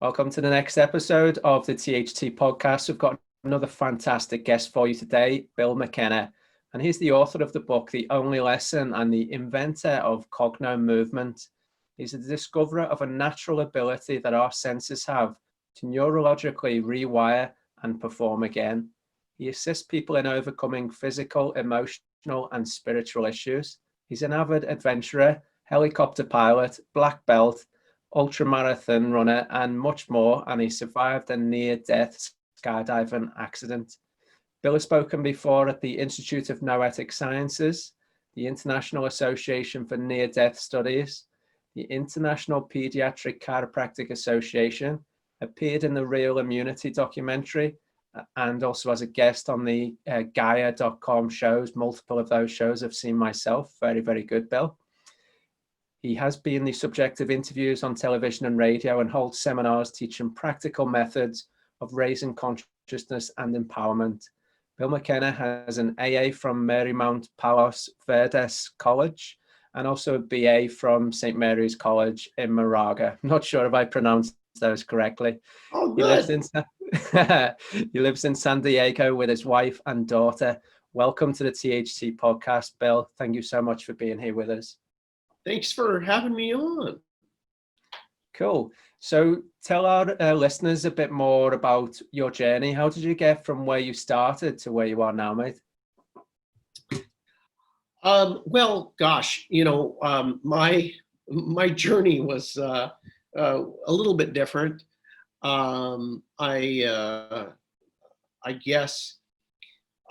Welcome to the next episode of the THT podcast. We've got another fantastic guest for you today, Bill McKenna. And he's the author of the book, The Only Lesson, and the inventor of cogno movement. He's the discoverer of a natural ability that our senses have to neurologically rewire and perform again. He assists people in overcoming physical, emotional, and spiritual issues. He's an avid adventurer, helicopter pilot, black belt, ultramarathon runner, and much more, and he survived a near-death skydiving accident. Bill has spoken before at the Institute of Noetic Sciences, the International Association for Near-Death Studies, the International Pediatric Chiropractic Association, appeared in the Real Immunity documentary, and also as a guest on the Gaia.com shows. Multiple of those shows I've seen myself. Very, very good, Bill. He has been the subject of interviews on television and radio and holds seminars teaching practical methods of raising consciousness and empowerment. Bill McKenna has an AA from Marymount Palos Verdes College and also a BA from St. Mary's College in Moraga. I'm not sure if I pronounced those correctly. Oh, good. He lives in San Diego with his wife and daughter. Welcome to the THT podcast, Bill. Thank you so much for being here with us. Thanks for having me on. Cool. So tell our listeners a bit more about your journey. How did you get from where you started to where you are now, mate? Well, gosh, my journey was a little bit different. I guess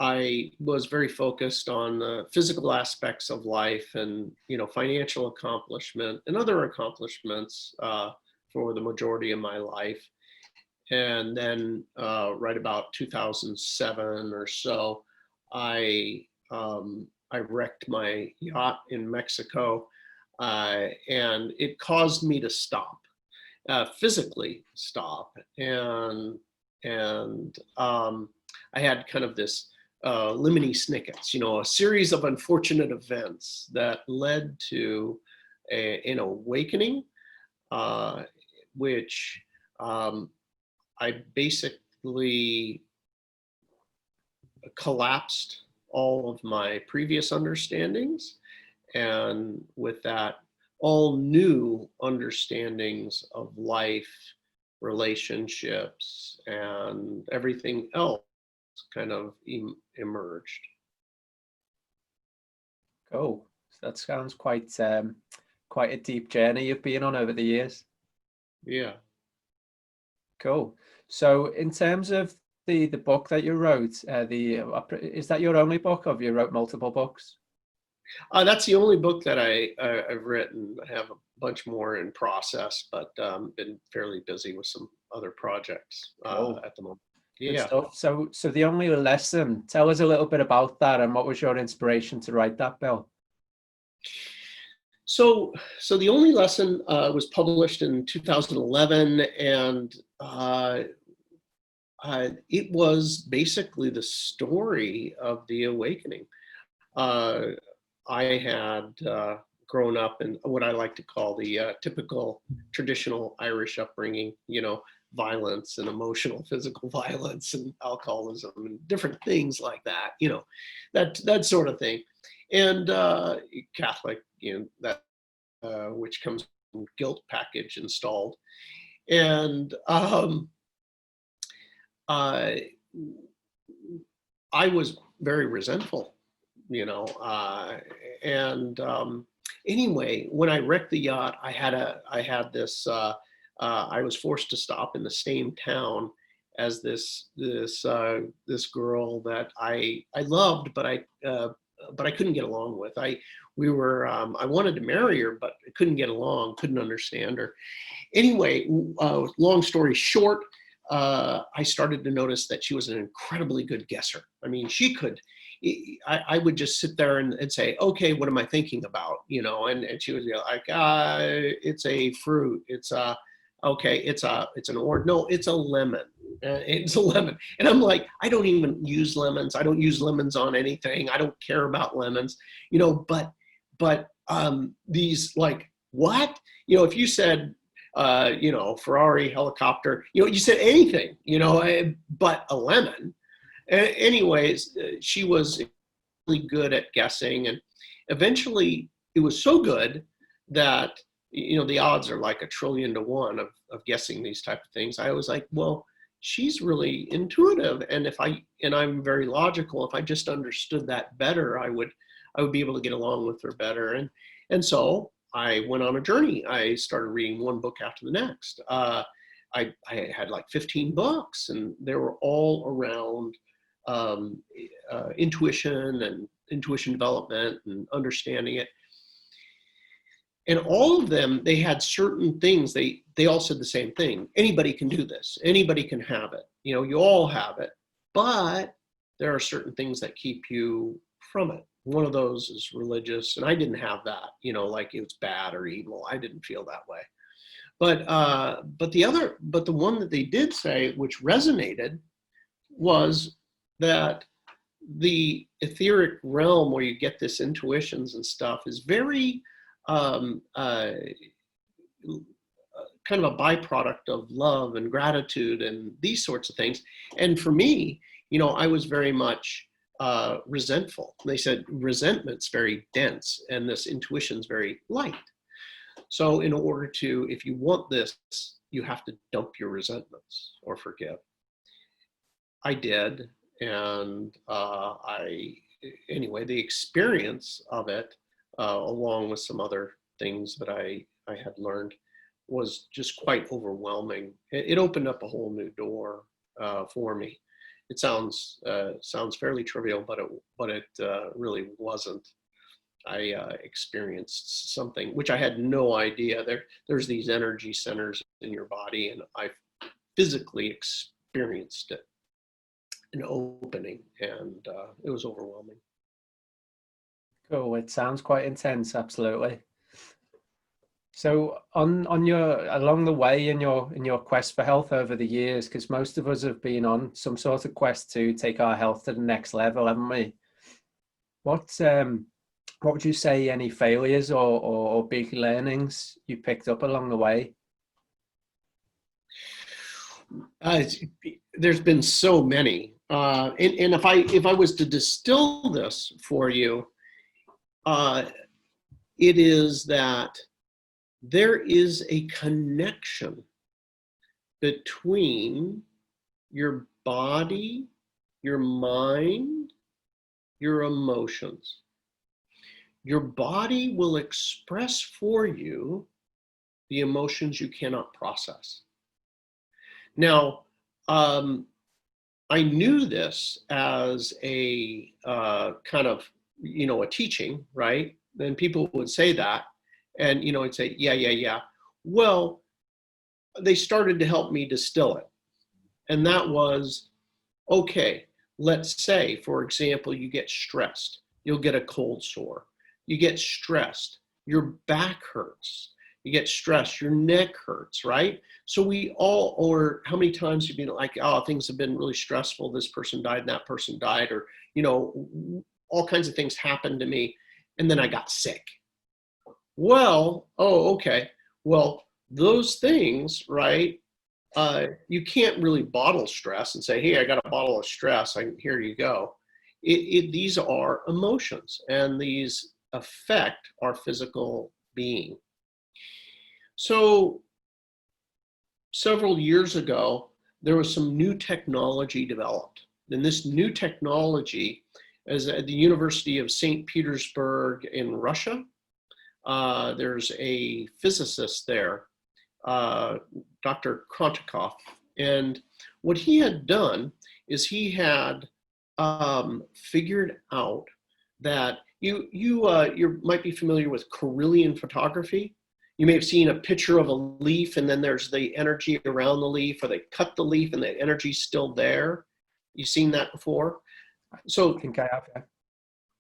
I was very focused on the physical aspects of life and, financial accomplishment and other accomplishments for the majority of my life. And then right about 2007 or so, I wrecked my yacht in Mexico, and it caused me to stop, physically stop. And I had kind of this lemony snickets, a series of unfortunate events that led to an awakening, which I basically collapsed all of my previous understandings, and with that, all new understandings of life, relationships, and everything else kind of emerged. Cool. That sounds quite a deep journey you've been on over the years. Yeah. Cool. So in terms of the book that you wrote, is that your only book, or have you wrote multiple books? That's the only book that I've written. I have a bunch more in process, but been fairly busy with some other projects at the moment. Yeah. So The Only Lesson, tell us a little bit about that, and what was your inspiration to write that, Bill? So The Only Lesson was published in 2011, and it was basically the story of the awakening. I had grown up in what I like to call the typical traditional Irish upbringing, violence and emotional physical violence and alcoholism and different things like that, that sort of thing. And Catholic, that which comes from guilt package installed. And I was very resentful, anyway, when I wrecked the yacht, I was forced to stop in the same town as this girl that I loved, but I couldn't get along with. I wanted to marry her, but I couldn't get along, couldn't understand her. Anyway, long story short, I started to notice that she was an incredibly good guesser. I mean, I would just sit there and say, okay, what am I thinking about? And she would be like, it's a fruit. It's an orange. No, it's a lemon. It's a lemon. And I'm like, I don't even use lemons. I don't use lemons on anything. I don't care about lemons, but these, like, what? If you said, Ferrari, helicopter, you said anything, but a lemon. Anyways, she was really good at guessing, and eventually it was so good that the odds are like 1,000,000,000,000 to 1 of guessing these type of things. I was like, well, she's really intuitive, and I'm very logical. If I just understood that better, I would be able to get along with her better. And so I went on a journey. I started reading one book after the next. I had like 15 books, and they were all around intuition and intuition development and understanding it. And all of them, they had certain things. They all said the same thing. Anybody can do this. Anybody can have it. You all have it. But there are certain things that keep you from it. One of those is religious, and I didn't have that. Like it was bad or evil. I didn't feel that way. But the one that they did say, which resonated, was that the etheric realm where you get this intuitions and stuff is very kind of a byproduct of love and gratitude and these sorts of things. And for me, I was very much resentful. They said resentment's very dense and this intuition's very light. So in order to, if you want this, you have to dump your resentments or forgive. I did. And anyway, the experience of it, along with some other things that I had learned, was just quite overwhelming. It opened up a whole new door for me. It sounds fairly trivial, but it really wasn't. I experienced something which I had no idea. There's these energy centers in your body, and I physically experienced it, an opening, and it was overwhelming. Cool. It sounds quite intense. Absolutely. So on your along the way in your quest for health over the years, because most of us have been on some sort of quest to take our health to the next level, haven't we? What would you say any failures or big learnings you picked up along the way? There's been so many, and if I was to distill this for you, it is that there is a connection between your body, your mind, your emotions. Your body will express for you the emotions you cannot process. Now, I knew this as a kind of, a teaching, right? Then people would say that, and, I'd say, yeah. Well, they started to help me distill it. And that was, okay, let's say, for example, you get stressed, you'll get a cold sore. You get stressed, your back hurts. You get stressed, your neck hurts, right? So we all, or how many times you've been like, oh, things have been really stressful. This person died and that person died, or, all kinds of things happened to me. And then I got sick. Well, oh, okay. Well, those things, right? You can't really bottle stress and say, hey, I got a bottle of stress. Here you go. These are emotions, and these affect our physical being. So several years ago, there was some new technology developed. And this new technology is at the University of St. Petersburg in Russia. There's a physicist there, Dr. Krontikov. And what he had done is he had figured out that you might be familiar with Carillion photography. You may have seen a picture of a leaf, and then there's the energy around the leaf, or they cut the leaf and the energy's still there. You've seen that before? So I think I have, yeah.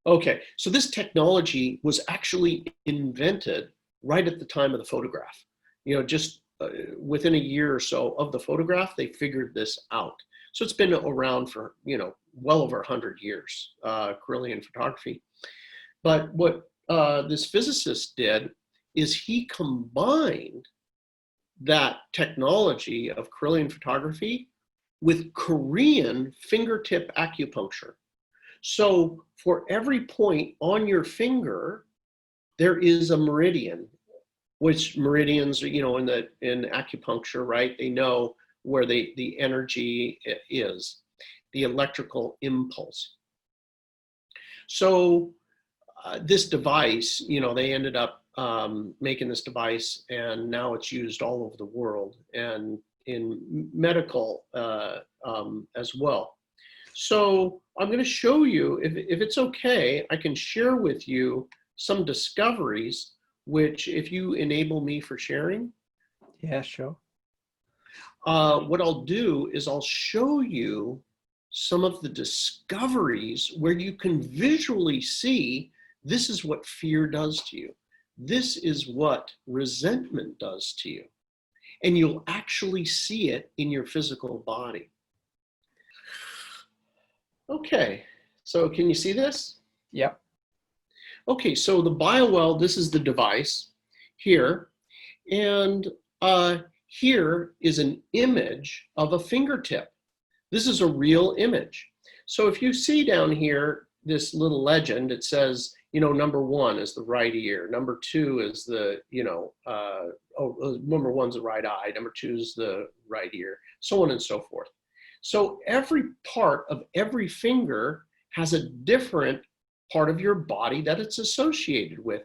Okay, so this technology was actually invented right at the time of the photograph. Just within a year or so of the photograph, they figured this out. So it's been around for, well over 100 years, Carillion photography. But what this physicist did is he combined that technology of Kirlian photography with Korean fingertip acupuncture. So for every point on your finger, there is a meridian, which meridians are, in acupuncture, right? They know where the energy is, the electrical impulse. So this device, they ended up making this device, and now it's used all over the world and in medical as well. So I'm going to show you, if it's okay, I can share with you some discoveries, which if you enable me for sharing. Yeah, sure. What I'll do is I'll show you some of the discoveries where you can visually see this is what fear does to you. This is what resentment does to you. And you'll actually see it in your physical body. Okay, so can you see this? Yep. Okay, so the BioWell, this is the device here. And here is an image of a fingertip. This is a real image. So if you see down here, this little legend, it says, number 1 is the right ear. Number 2 is the, number 1's the right eye. Number 2 is the right ear, so on and so forth. So every part of every finger has a different part of your body that it's associated with.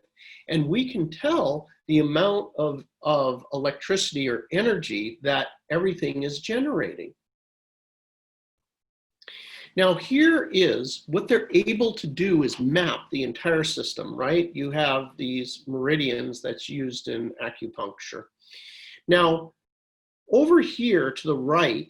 And we can tell the amount of electricity or energy that everything is generating. Now here is what they're able to do is map the entire system, right? You have these meridians that's used in acupuncture. Now, over here to the right,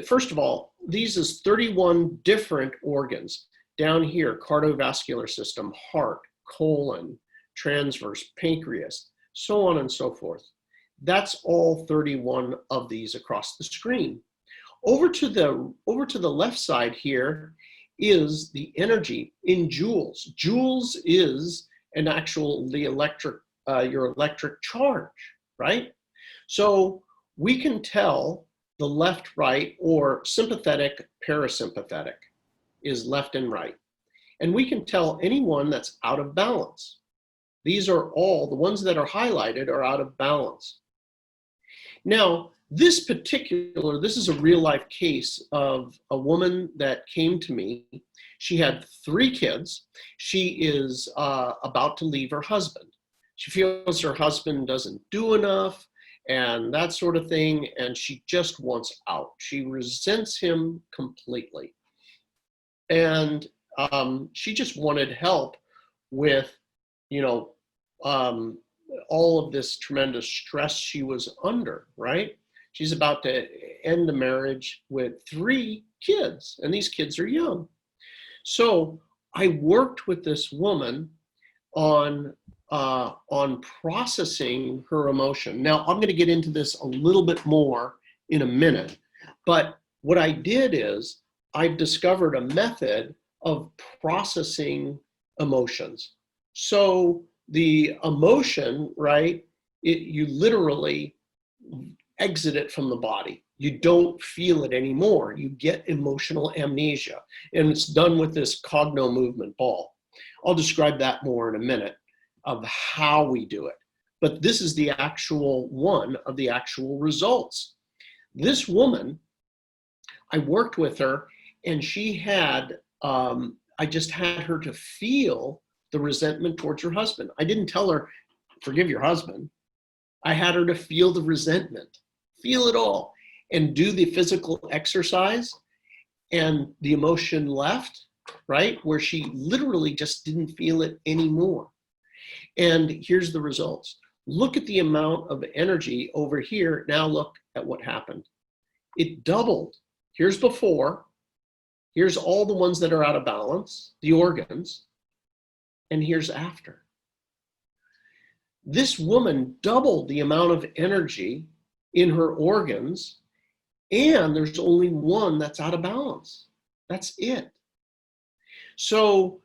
first of all, these is 31 different organs. Down here, cardiovascular system, heart, colon, transverse, pancreas, so on and so forth. That's all 31 of these across the screen. Over to the left side here is the energy in joules. Joules is your electric charge, right? So we can tell the left, right, or sympathetic, parasympathetic is left and right. And we can tell anyone that's out of balance. These are all, the ones that are highlighted are out of balance. Now, this is a real life case of a woman that came to me. She had 3 kids. She is about to leave her husband. She feels her husband doesn't do enough and that sort of thing, and she just wants out. She resents him completely. And she just wanted help with, all of this tremendous stress she was under, right? She's about to end the marriage with 3 kids, and these kids are young. So I worked with this woman on processing her emotion. Now, I'm going to get into this a little bit more in a minute, but what I did is I've discovered a method of processing emotions. So the emotion, right, you literally exit it from the body. You don't feel it anymore. You get emotional amnesia. And it's done with this cogno movement ball. I'll describe that more in a minute of how we do it. But this is the actual one of the actual results. This woman, I worked with her, and she had, I just had her to feel the resentment towards her husband. I didn't tell her, forgive your husband. I had her to feel the resentment, feel it all, and do the physical exercise, and the emotion left, right? Where she literally just didn't feel it anymore. And here's the results. Look at the amount of energy over here. Now look at what happened. It doubled. Here's before. Here's all the ones that are out of balance, the organs, and here's after. This woman doubled the amount of energy in her organs, and there's only one that's out of balance. That's it. So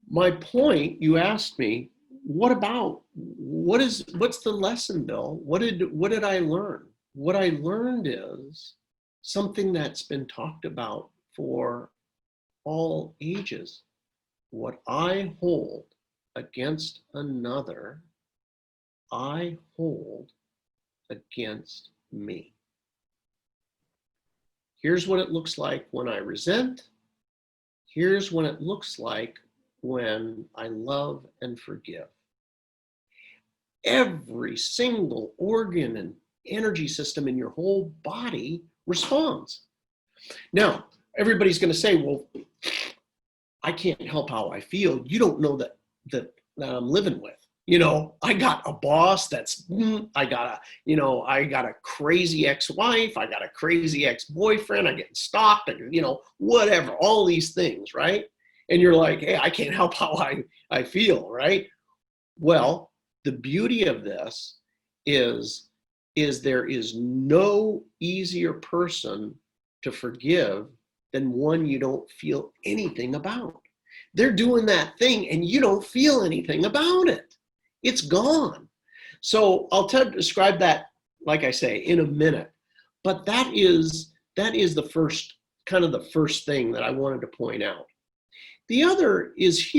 my point, you asked me, what's the lesson, Bill? What did I learn? What I learned is something that's been talked about for all ages. What I hold against another, I hold against me. Here's what it looks like when I resent. Here's what it looks like when I love and forgive. Every single organ and energy system in your whole body responds. Now, everybody's going to say, well, I can't help how I feel. You don't know that I'm living with. I got a boss I got a crazy ex-wife, I got a crazy ex-boyfriend, I get stalked, whatever, all these things, right? And you're like, hey, I can't help how I feel, right? Well, the beauty of this is there is no easier person to forgive than one you don't feel anything about. They're doing that thing and you don't feel anything about it. It's gone. So I'll describe that, like I say, in a minute. But that is the first thing that I wanted to point out. The other is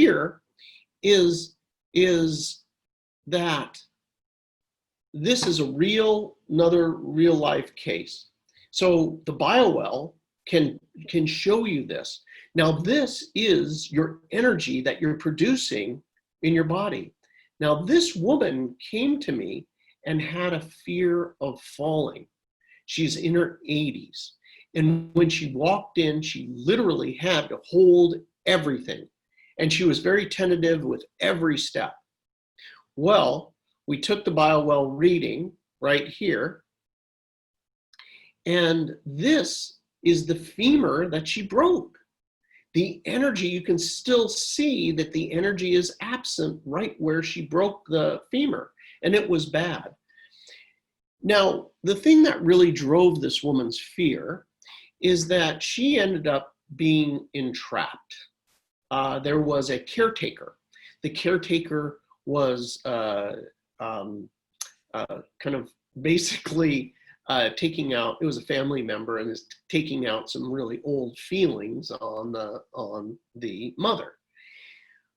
that this is another real life case. So the biowell can show you this. Now this is your energy that you're producing in your body. Now this woman came to me and had a fear of falling. She's in her 80s. And when she walked in, she literally had to hold everything. And she was very tentative with every step. Well, we took the biowell reading right here. And this is the femur that she broke. The energy, you can still see that the energy is absent right where she broke the femur, and it was bad. Now, the thing that really drove this woman's fear is that she ended up being entrapped. There was a caretaker. The caretaker was kind of basically taking out, it was a family member, and is taking out some really old feelings on the mother.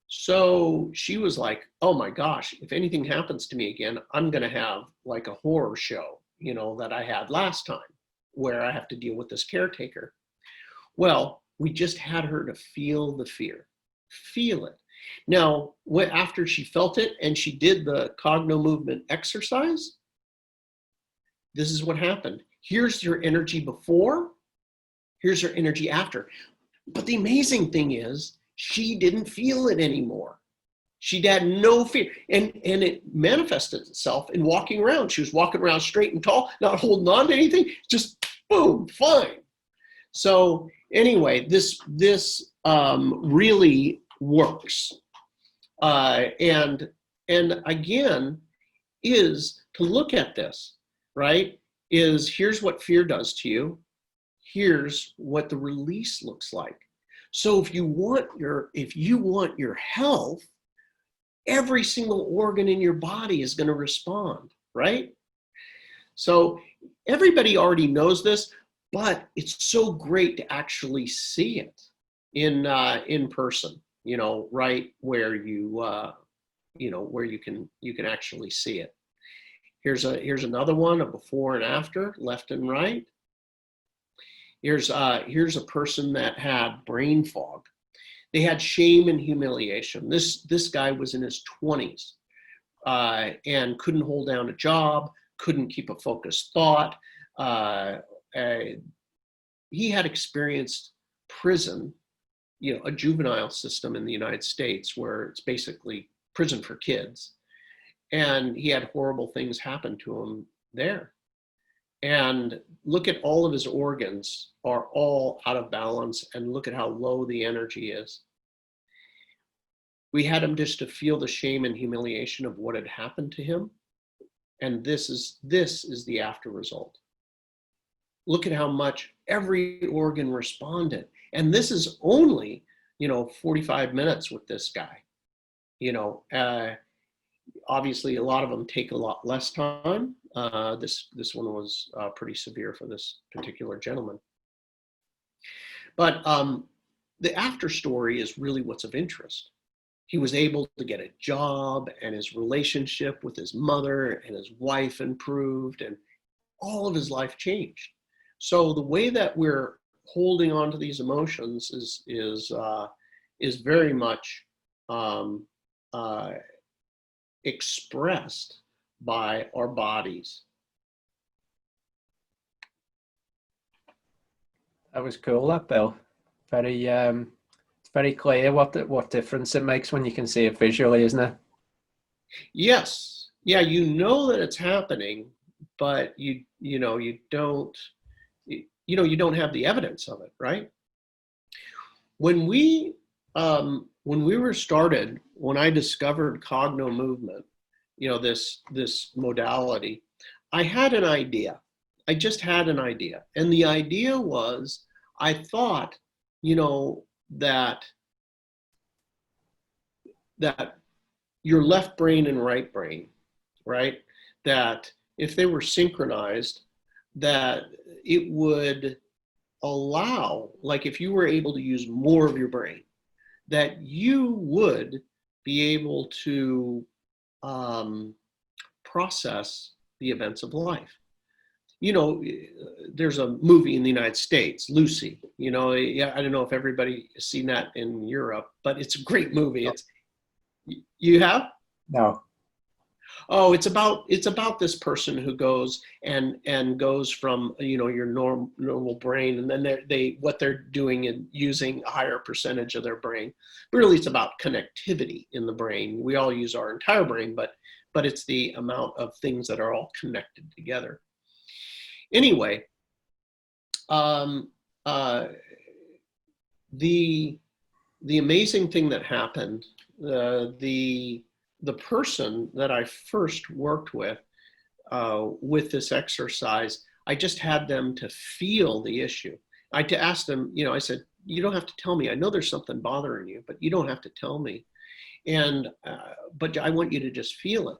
So she was like, oh my gosh, if anything happens to me again, I'm gonna have like a horror show, that I had last time, where I have to deal with this caretaker. Well, we just had her to feel the fear, feel it. Now, after she felt it and she did the cogno movement exercise, this is what happened. Here's your energy before, here's your energy after. But the amazing thing is, she didn't feel it anymore. She had no fear. And it manifested itself in walking around. She was walking around straight and tall, not holding on to anything, just boom, fine. So anyway, this really works. And again, is to look at this, right? Here's what fear does to you. Here's what the release looks like. So if you want your health, every single organ in your body is going to respond, right? So everybody already knows this, but it's so great to actually see it in person, right where where you can actually see it. Here's another one, a before and after, left and right. Here's a person that had brain fog. They had shame and humiliation. This guy was in his 20s and couldn't hold down a job, couldn't keep a focused thought. He had experienced prison, a juvenile system in the United States where it's basically prison for kids. And he had horrible things happen to him there. And look at all of his organs are all out of balance, and look at how low the energy is. We had him just to feel the shame and humiliation of what had happened to him. And this is the after result. Look at how much every organ responded. And this is only, 45 minutes with this guy, Obviously, a lot of them take a lot less time. This one was pretty severe for this particular gentleman. But the after story is really what's of interest. He was able to get a job, and his relationship with his mother and his wife improved, and all of his life changed. So the way that we're holding on to these emotions is very much expressed by our bodies. That was cool, that Bill. Very it's very clear what difference it makes when you can see it visually, isn't it? Yes. Yeah, you know that it's happening, but you don't have the evidence of it, right? When we were started, when I discovered cogno movement, this modality, I had an idea. I just had an idea. And the idea was, I thought, that your left brain and right brain, right? That if they were synchronized, that it would allow, like if you were able to use more of your brain, that you would be able to process the events of life. There's a movie in the United States, Lucy. I don't know if everybody has seen that in Europe, but it's a great movie. You have? No. Oh, it's about this person who goes and goes from your normal brain, and then what they're doing and using a higher percentage of their brain. But really, it's about connectivity in the brain. We all use our entire brain, but it's the amount of things that are all connected together. Anyway, the amazing thing that happened, the person that I first worked with this exercise, I just had them to feel the issue. I asked them, I said, you don't have to tell me. I know there's something bothering you, but you don't have to tell me. And but I want you to just feel it.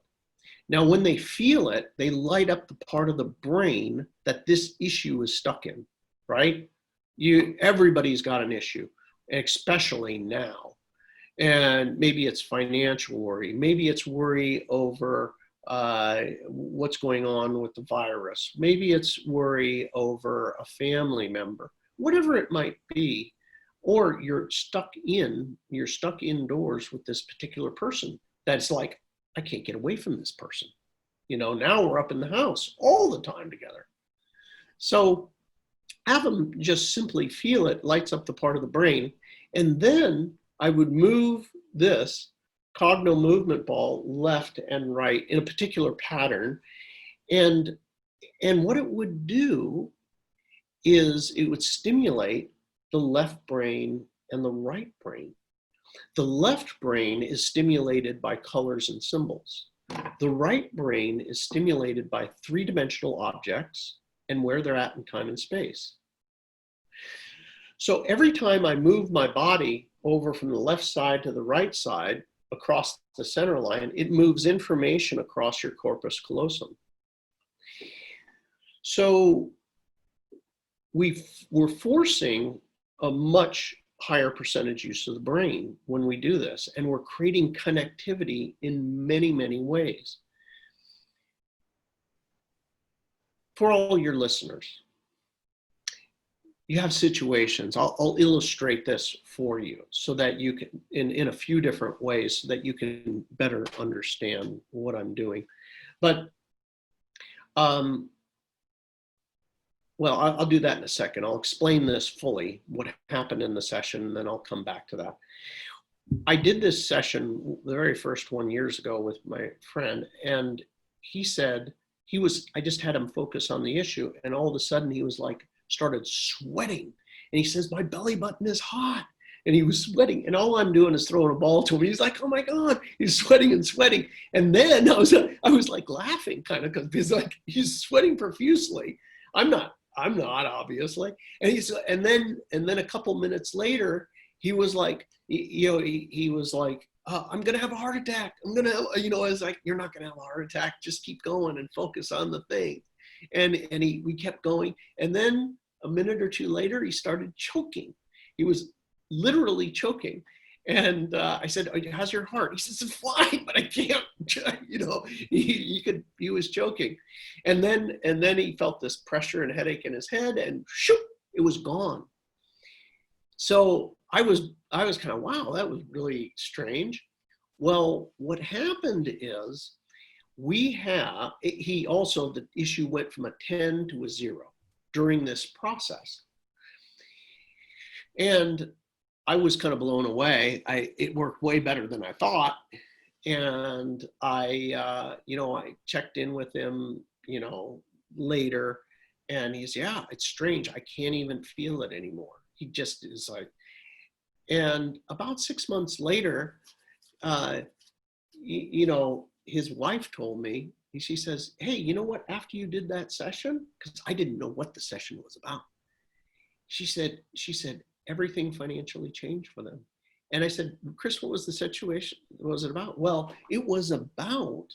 Now, when they feel it, they light up the part of the brain that this issue is stuck in, right? Everybody's got an issue, especially now. And maybe it's financial worry. Maybe it's worry over what's going on with the virus. Maybe it's worry over a family member, whatever it might be. Or you're stuck indoors with this particular person that's like, I can't get away from this person. Now we're up in the house all the time together. So have them just simply feel it, lights up the part of the brain. And then I would move this cogno movement ball left and right in a particular pattern. And what it would do is it would stimulate the left brain and the right brain. The left brain is stimulated by colors and symbols. The right brain is stimulated by three-dimensional objects and where they're at in time and space. So every time I move my body over from the left side to the right side across the center line, it moves information across your corpus callosum. So we're forcing a much higher percentage use of the brain when we do this, and we're creating connectivity in many, many ways. For all your listeners, you have situations. I'll illustrate this for you so that you can, in a few different ways, so that you can better understand what I'm doing. But well, I'll do that in a second. I'll explain this fully, what happened in the session, and then I'll come back to that. I did this session, the very first one years ago with my friend, and he said, I just had him focus on the issue, and all of a sudden he was like, started sweating. And he says, my belly button is hot. And he was sweating, and all I'm doing is throwing a ball to him. He's like, oh my God, he's sweating and sweating. And then I was like laughing kind of, because he's like, he's sweating profusely. I'm not obviously. And then a couple minutes later, he was like, he was like, I'm going to have a heart attack. I'm going to, you know, I was like, you're not going to have a heart attack. Just keep going and focus on the thing. And we kept going. And then a minute or two later, he started choking. He was literally choking. And I said, how's your heart? He says, it's fine, but I can't, you know, he was choking. And then he felt this pressure and headache in his head, and shoop, it was gone. So I was kind of, wow, that was really strange. Well, what happened is he also, the issue went from a 10 to a 0 during this process. And I was kind of blown away. It worked way better than I thought. And I checked in with him, you know, later, and he's, yeah, it's strange. I can't even feel it anymore. He just is like, and about 6 months later, you know, his wife told me, she says, hey, you know what, after you did that session, because I didn't know what the session was about. She said, everything financially changed for them. And I said, Chris, what was the situation? What was it about? Well, it was about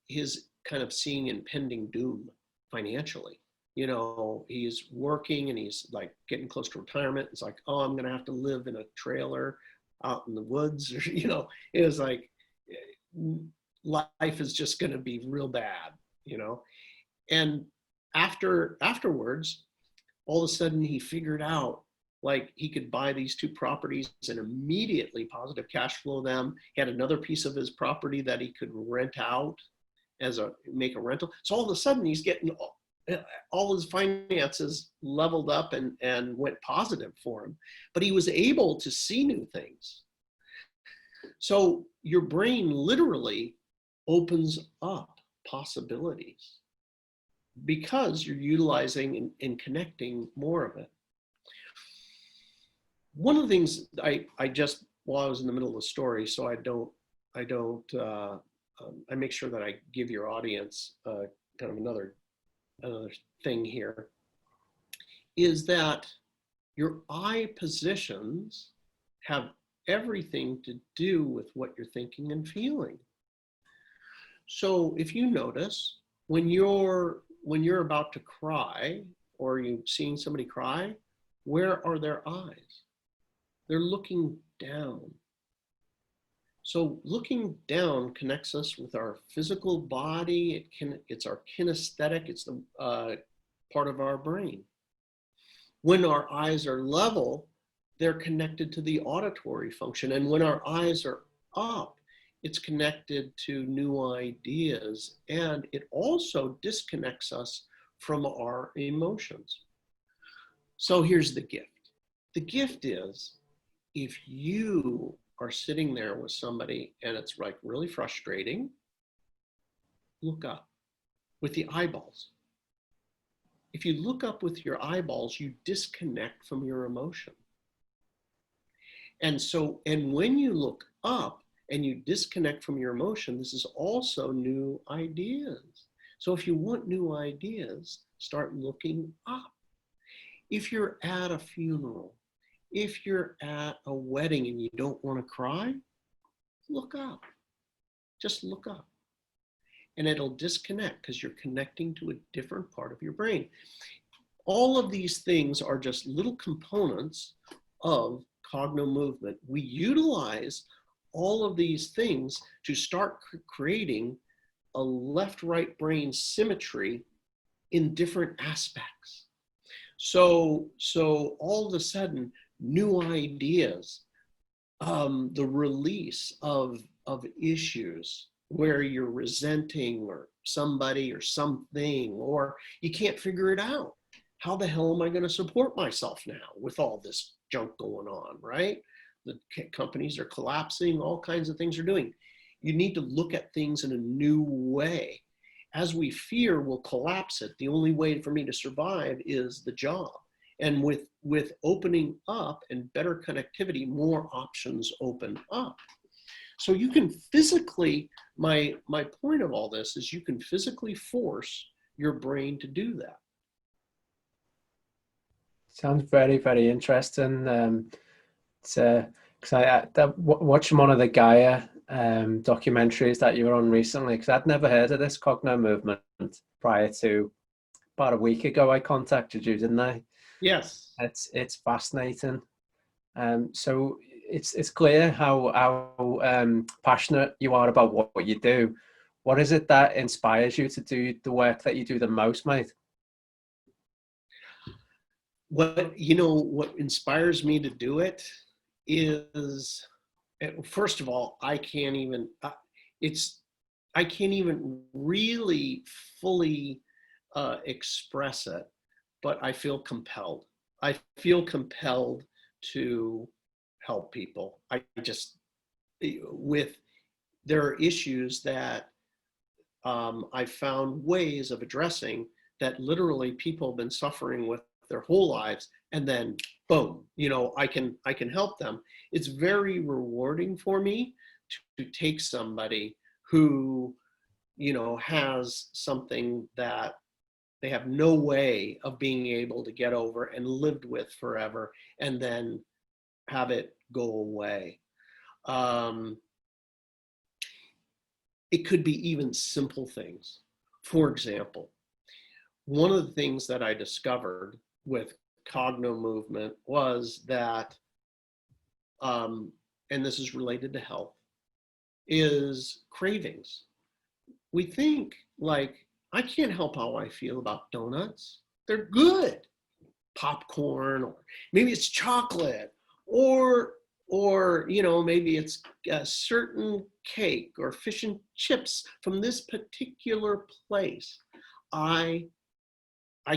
his kind of seeing impending doom financially. You know, he's working and he's like getting close to retirement. It's like, oh, I'm going to have to live in a trailer out in the woods. Or, you know, it was like, life is just going to be real bad, you know. And afterwards, all of a sudden he figured out like he could buy these 2 properties and immediately positive cash flow them. He had another piece of his property that he could rent out make a rental. So all of a sudden he's getting all his finances leveled up and went positive for him, but he was able to see new things. So your brain literally opens up possibilities because you're utilizing and connecting more of it. One of the things I just, while I was in the middle of the story, so I make sure that I give your audience kind of another thing here, is that your eye positions have everything to do with what you're thinking and feeling. So if you notice, when you're about to cry, or you're seeing somebody cry, where are their eyes? They're looking down. So looking down connects us with our physical body. It's our kinesthetic. It's the part of our brain. When our eyes are level, they're connected to the auditory function. And when our eyes are up, it's connected to new ideas. And it also disconnects us from our emotions. So here's the gift. The gift is, if you are sitting there with somebody and it's like really frustrating, look up with the eyeballs. If you look up with your eyeballs, you disconnect from your emotion. And when you look up and you disconnect from your emotion, this is also new ideas. So if you want new ideas, start looking up. If you're at a funeral, if you're at a wedding and you don't want to cry, look up. Just look up. And it'll disconnect because you're connecting to a different part of your brain. All of these things are just little components of cognitive movement. We utilize all of these things to start creating a left-right brain symmetry in different aspects. So all of a sudden, new ideas, the release of issues where you're resenting or somebody or something, or you can't figure it out. How the hell am I going to support myself now with all this junk going on, right? The companies are collapsing, all kinds of things are doing. You need to look at things in a new way. As we fear we'll collapse it, the only way for me to survive is the job. And with opening up and better connectivity, more options open up. So you can physically, my point of all this is you can physically force your brain to do that. Sounds very, very interesting. It's because watching one of the Gaia documentaries that you were on recently, because I'd never heard of this cogno movement prior to about a week ago. I contacted you, didn't I? Yes. It's fascinating. So it's clear how passionate you are about what you do. What is it that inspires you to do the work that you do the most, mate? What inspires me to do it is, first of all, I can't even really fully express it, but I feel compelled. I feel compelled to help people. With there are issues that I found ways of addressing that literally people have been suffering with their whole lives, and then boom, I can help them. It's very rewarding for me to take somebody who has something that they have no way of being able to get over and lived with forever, and then have it go away. Um, it could be even simple things. For example, one of the things that I discovered with cogno movement was that, and this is related to health, is cravings. We think like, I can't help how I feel about donuts. They're good. Popcorn, or maybe it's chocolate, or maybe it's a certain cake or fish and chips from this particular place. I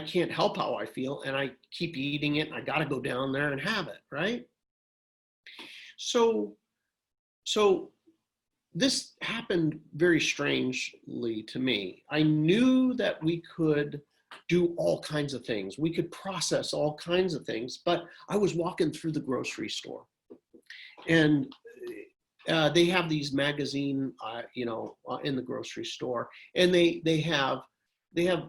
can't help how I feel, and I keep eating it, and I got to go down there and have it, right? So this happened very strangely to me. I knew that we could do all kinds of things. We could process all kinds of things, but I was walking through the grocery store, and they have these magazine, in the grocery store, and they have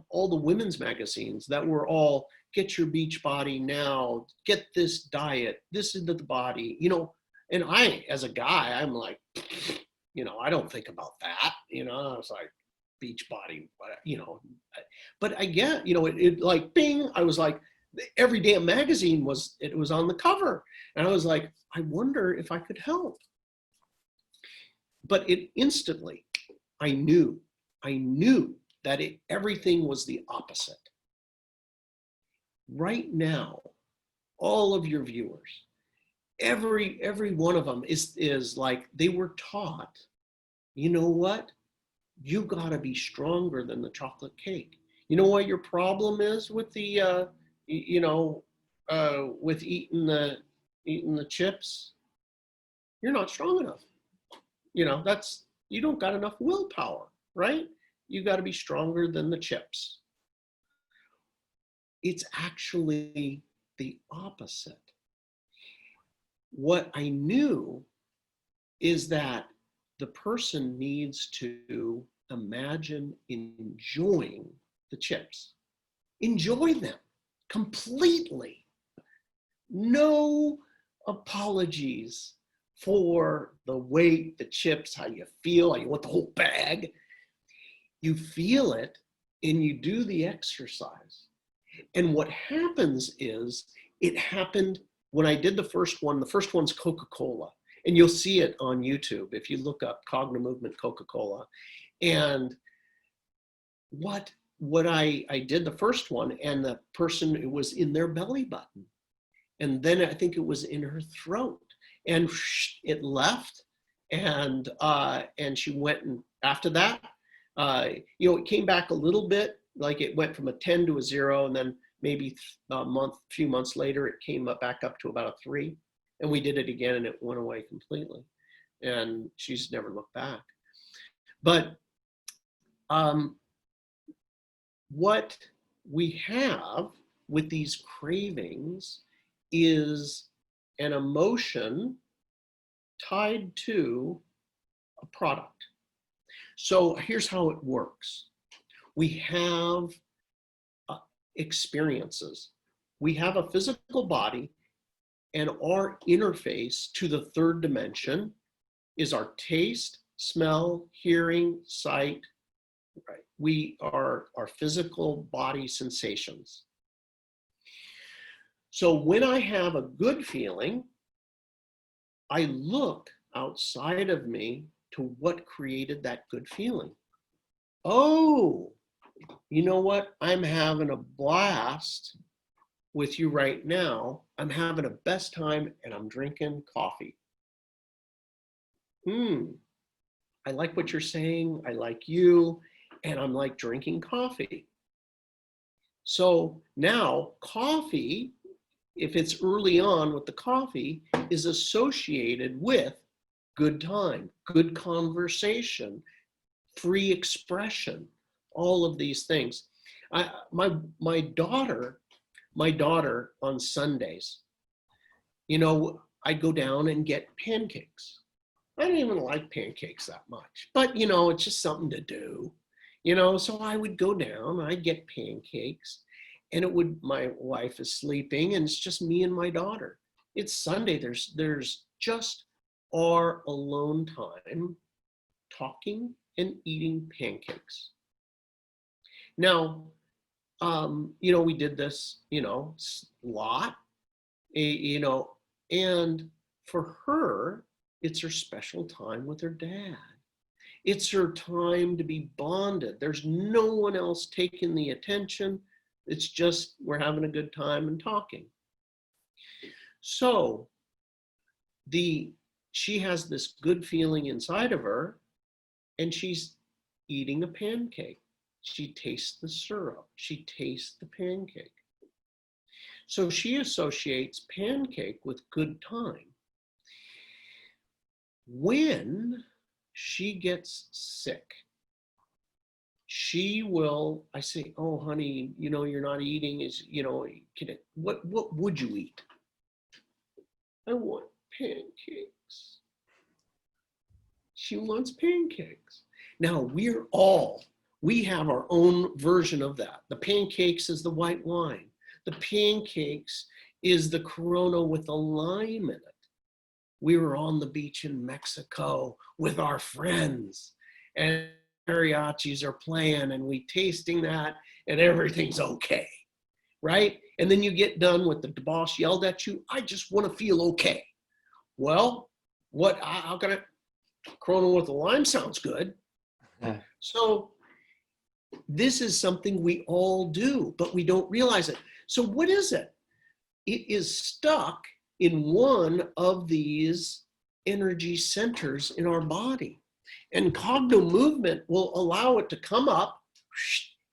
all the women's magazines that were all, get your beach body now, get this diet, this is the body, and I, as a guy, I'm like, I don't think about that, I was like, beach body, but I get, it like, bing, I was like, every damn magazine was on the cover, and I was like, I wonder if I could help. But it instantly, I knew that everything was the opposite. Right now, all of your viewers, every one of them is like, they were taught, you know what? You gotta be stronger than the chocolate cake. You know what your problem is with the, with eating the chips? You're not strong enough. You don't got enough willpower, right? You got to be stronger than the chips. It's actually the opposite. What I knew is that the person needs to imagine enjoying the chips. Enjoy them completely. No apologies for the weight, the chips, how you feel, how you want the whole bag. You feel it and you do the exercise. And what happens is, it happened when I did the first one. The first one's Coca-Cola. And you'll see it on YouTube if you look up Cogno Movement Coca-Cola. And what I did the first one, and the person, it was in their belly button. And then I think it was in her throat. And it left, and she went, and after that, it came back a little bit, like it went from a 10 to a 0, and then maybe few months later, it came back up to about a 3, and we did it again, and it went away completely, and she's never looked back. But what we have with these cravings is an emotion tied to a product. So here's how it works. We have experiences. We have a physical body, and our interface to the third dimension is our taste, smell, hearing, sight. Right? We are our physical body sensations. So when I have a good feeling, I look outside of me to what created that good feeling. Oh, you know what? I'm having a blast with you right now. I'm having a best time and I'm drinking coffee. I like what you're saying. I like you, and I'm like drinking coffee. So now coffee, if it's early on with the coffee, is associated with good time, good conversation, free expression, all of these things. My daughter on Sundays, I'd go down and get pancakes. I don't even like pancakes that much, but it's just something to do. So I would go down, I'd get pancakes, and my wife is sleeping, and it's just me and my daughter. It's Sunday, there's just our alone time, talking and eating pancakes. Now, we did this, a lot, and for her, it's her special time with her dad. It's her time to be bonded. There's no one else taking the attention. It's just we're having a good time and talking. So she has this good feeling inside of her, and she's eating a pancake. She tastes the syrup. She tastes the pancake. So she associates pancake with good time. When she gets sick, I say, oh, honey, you're not eating, what would you eat? I want pancakes. She wants pancakes. Now we have our own version of that. The pancakes is the white wine. The pancakes is the Corona with a lime in it. We were on the beach in Mexico with our friends, and mariachis are playing, and we tasting that, and everything's okay, right? And then you get done with the boss yelled at you, I just want to feel okay. Well, how can Corona with a lime sounds good. Yeah. So this is something we all do, but we don't realize it. So what is it? It is stuck in one of these energy centers in our body. And cognitive movement will allow it to come up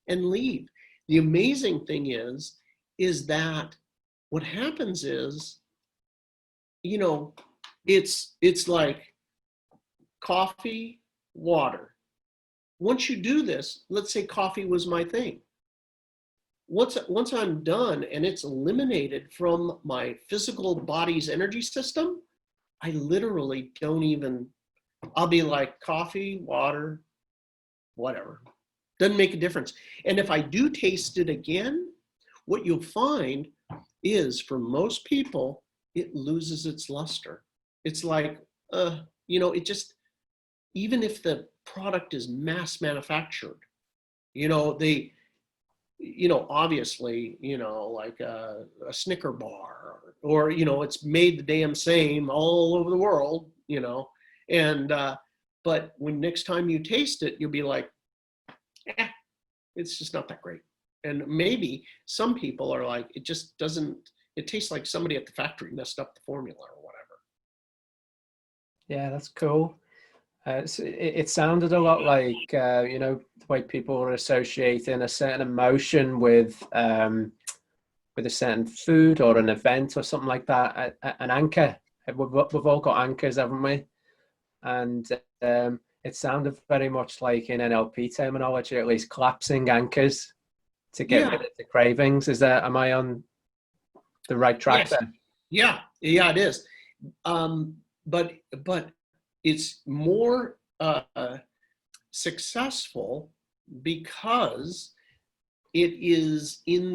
and leave. The amazing thing is that what happens is, it's like coffee, water. Once you do this, let's say coffee was my thing. Once I'm done and it's eliminated from my physical body's energy system, I literally I'll be like coffee, water, whatever. Doesn't make a difference. And if I do taste it again, what you'll find is for most people, it loses its luster. It's like, it just, even if the product is mass manufactured, they, obviously, like a Snicker bar or it's made the damn same all over the world, and, but when next time you taste it, you'll be like, it's just not that great. And maybe some people are like, it just doesn't, it tastes like somebody at the factory messed up the formula or whatever. Yeah, that's cool. It sounded a lot like, the way people are associating a certain emotion with a certain food or an event or something like that. An anchor. We've all got anchors, haven't we? And it sounded very much like in NLP terminology, at least collapsing anchors to get rid of the cravings. Am I on the right track there? Yeah, it is. But it's more successful because it is in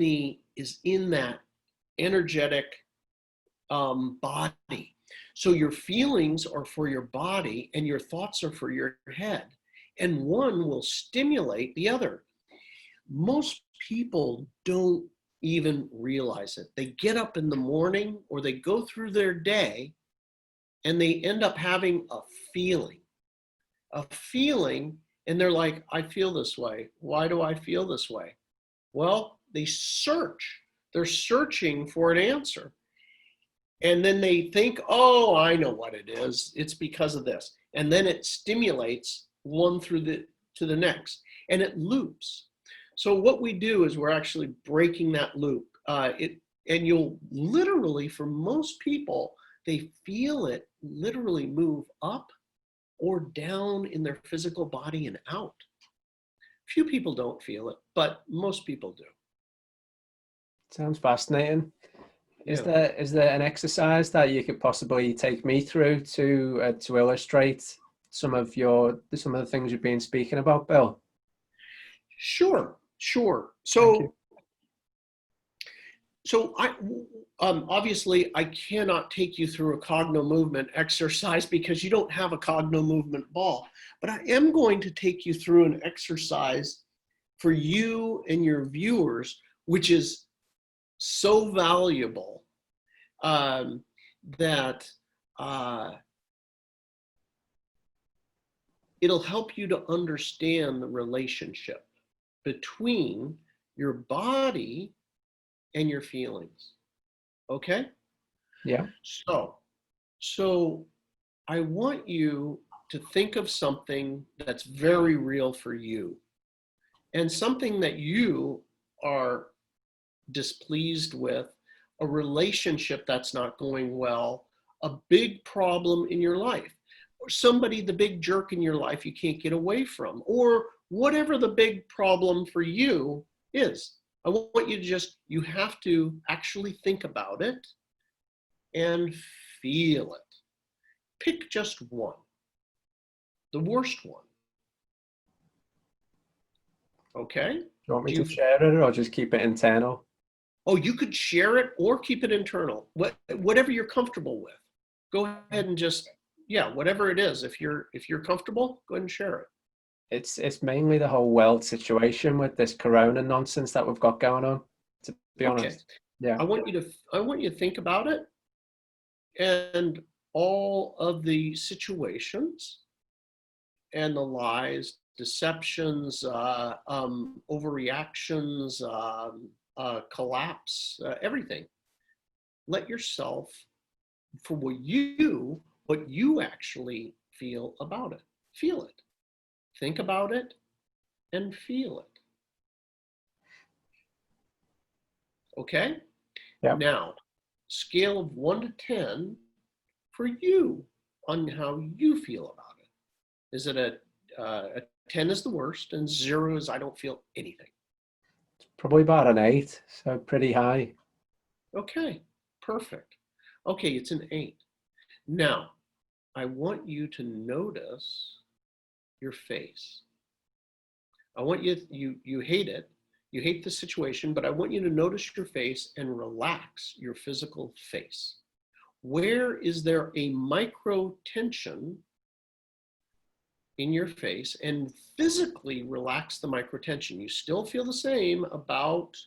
that energetic body. So your feelings are for your body and your thoughts are for your head. And one will stimulate the other. Most people don't even realize it. They get up in the morning or they go through their day and they end up having a feeling, and they're like, I feel this way. Why do I feel this way? Well, they search. They're searching for an answer. And then they think, oh, I know what it is. It's because of this. And then it stimulates one to the next, and it loops. So what we do is we're actually breaking that loop. And you'll literally, for most people, they feel it literally move up or down in their physical body and out. Few people don't feel it, but most people do. Sounds fascinating. Is Yeah. there an exercise that you could possibly take me through to illustrate some of the things you've been speaking about, Bill? Sure. Thank you. So obviously I cannot take you through a cogno movement exercise because you don't have a cogno movement ball, but I am going to take you through an exercise for you and your viewers, which is so valuable that it'll help you to understand the relationship between your body and your feelings. Okay? Yeah. So I want you to think of something that's very real for you and something that you are displeased with, a relationship that's not going well, a big problem in your life, or somebody, the big jerk in your life you can't get away from, or whatever the big problem for you is. I want you to you have to actually think about it and feel it. Pick just one, the worst one. Okay? Do you want me to share it or just keep it internal? Oh, you could share it or keep it internal. Whatever you're comfortable with. Go ahead and just, yeah, whatever it is. If you're comfortable, go ahead and share it. It's mainly the whole world situation with this corona nonsense that we've got going on, to be honest. Yeah. I want you to think about it and all of the situations and the lies, deceptions, overreactions, collapse, everything. Let yourself, for what you actually feel about it. Feel it. Think about it and feel it. Okay? Yeah. Now, scale of 1 to 10 for you on how you feel about it. Is it a 10 is the worst and 0 is I don't feel anything? It's probably about an 8, so pretty high. Okay, perfect. Okay, it's an 8. Now, I want you to notice your face. I want you hate it. You hate the situation, but I want you to notice your face and relax your physical face. Where is there a micro tension in your face, and physically relax the micro tension? You still feel the same about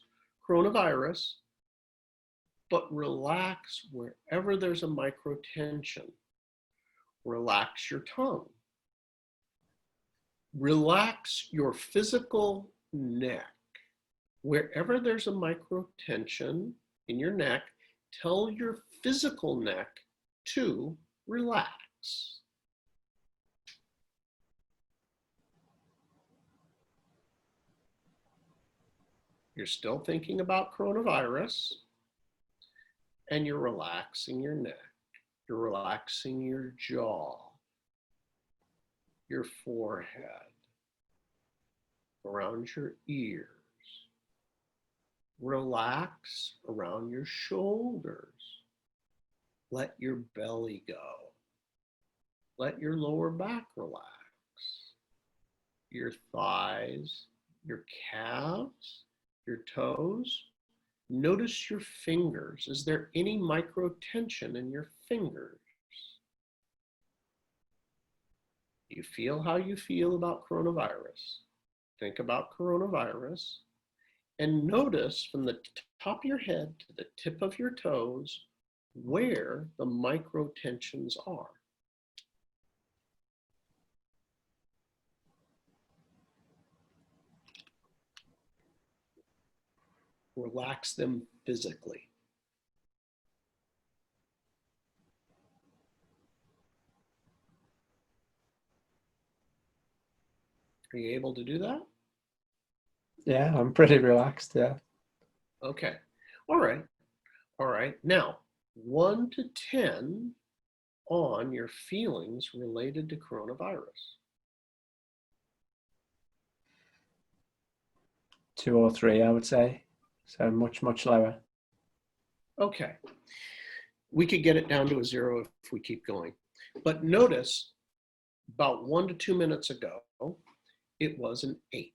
coronavirus, but relax wherever there's a micro tension. Relax your tongue. Relax your physical neck. Wherever there's a micro tension in your neck, tell your physical neck to relax. You're still thinking about coronavirus, and you're relaxing your neck. You're relaxing your jaw, your forehead, around your ears. Relax around your shoulders. Let your belly go. Let your lower back relax. Your thighs, your calves, your toes, Notice your fingers. Is there any micro tension in your fingers? You feel how you feel about coronavirus. Think about coronavirus and notice from the top of your head to the tip of your toes where the micro tensions are. Relax them physically. Are you able to do that? Yeah, I'm pretty relaxed, yeah. Okay. All right. All right. Now, 1 to 10 on your feelings related to coronavirus. 2 or 3, I would say. So much, much lower. Okay. We could get it down to a 0 if we keep going. But notice about 1 to 2 minutes ago, it was an 8,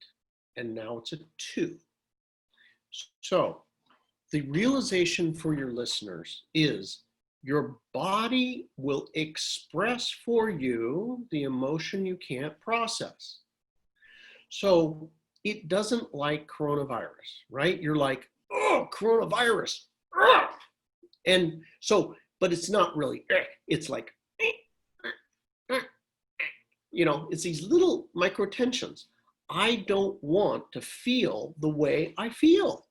and now it's a 2. So the realization for your listeners is your body will express for you the emotion you can't process. So it doesn't like coronavirus, right? You're like, oh, coronavirus. Ugh. And so, but it's not really, it's like, it's these little micro tensions. I don't want to feel the way I feel.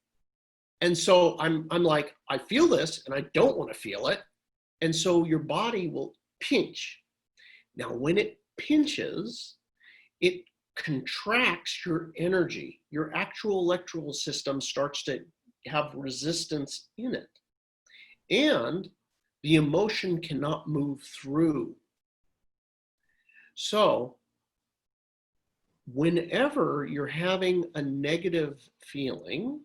And so I'm like, I feel this and I don't want to feel it. And so your body will pinch. Now, when it pinches, it contracts your energy. Your actual electrical system starts to have resistance in it. And the emotion cannot move through. So whenever you're having a negative feeling,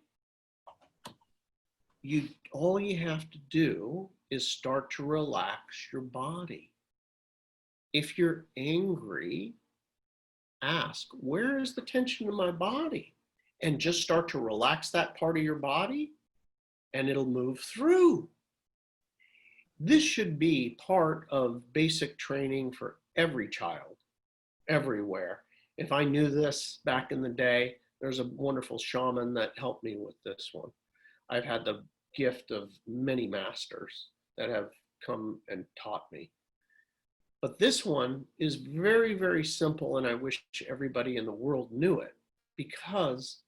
all you have to do is start to relax your body. If you're angry, ask, where is the tension in my body? And just start to relax that part of your body and it'll move through. This should be part of basic training for every child, everywhere. If I knew this back in the day, there's a wonderful shaman that helped me with this one. I've had the gift of many masters that have come and taught me. But this one is very, very simple, and I wish everybody in the world knew it, because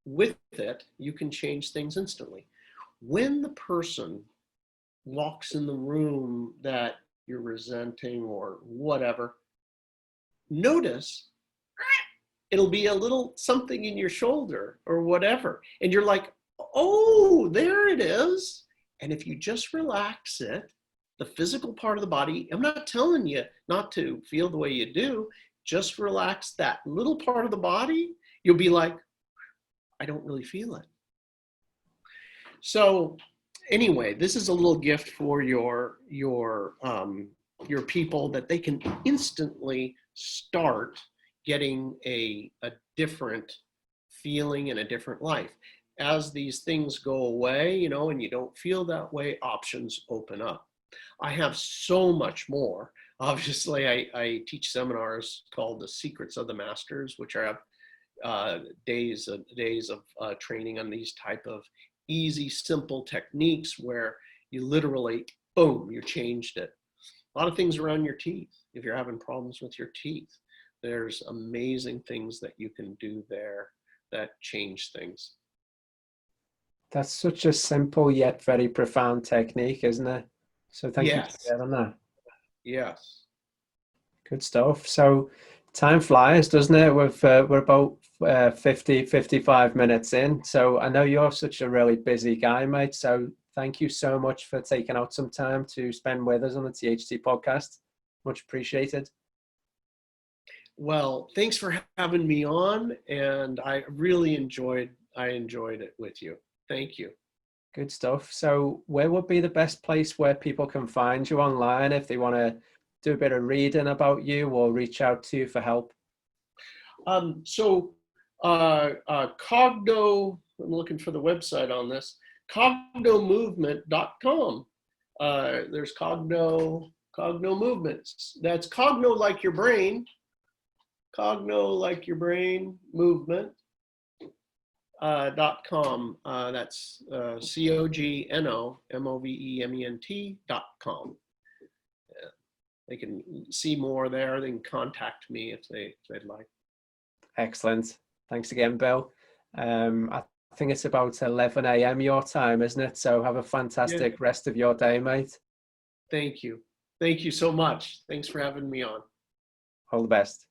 with it, you can change things instantly. When the person walks in the room that you're resenting or whatever, notice it'll be a little something in your shoulder or whatever. And you're like, oh, there it is. And if you just relax it, the physical part of the body, I'm not telling you not to feel the way you do, just relax that little part of the body. You'll be like, I don't really feel it. So anyway, this is a little gift for your people, that they can instantly start getting a different feeling and a different life. As these things go away, and you don't feel that way, options open up. I have so much more. Obviously, I teach seminars called The Secrets of the Masters, which are days of training on these type of easy, simple techniques where you literally, boom, you changed it. A lot of things around your teeth. If you're having problems with your teeth, there's amazing things that you can do there that change things. That's such a simple yet very profound technique, isn't it? So thank you for sharing that. Yes. Good stuff. So time flies, doesn't it? We're about 55 minutes in. So I know you're such a really busy guy, mate. So thank you so much for taking out some time to spend with us on the THT podcast. Much appreciated. Well, thanks for having me on, and I really enjoyed it with you. Thank you. Good stuff. So where would be the best place where people can find you online if they want to do a bit of reading about you or reach out to you for help? Cogno I'm looking for the website on this. Cognomovement.com. There's Cogno Movements. That's Cogno like your brain. Cogno like your brain movement. .com. That's COGNOMOVEMENT.com. They can see more there. They can contact me if they'd like. Excellent. Thanks again, Bill. I think it's about 11 a.m. your time, isn't it? So have a fantastic rest of your day, mate. Thank you. Thank you so much. Thanks for having me on. All the best.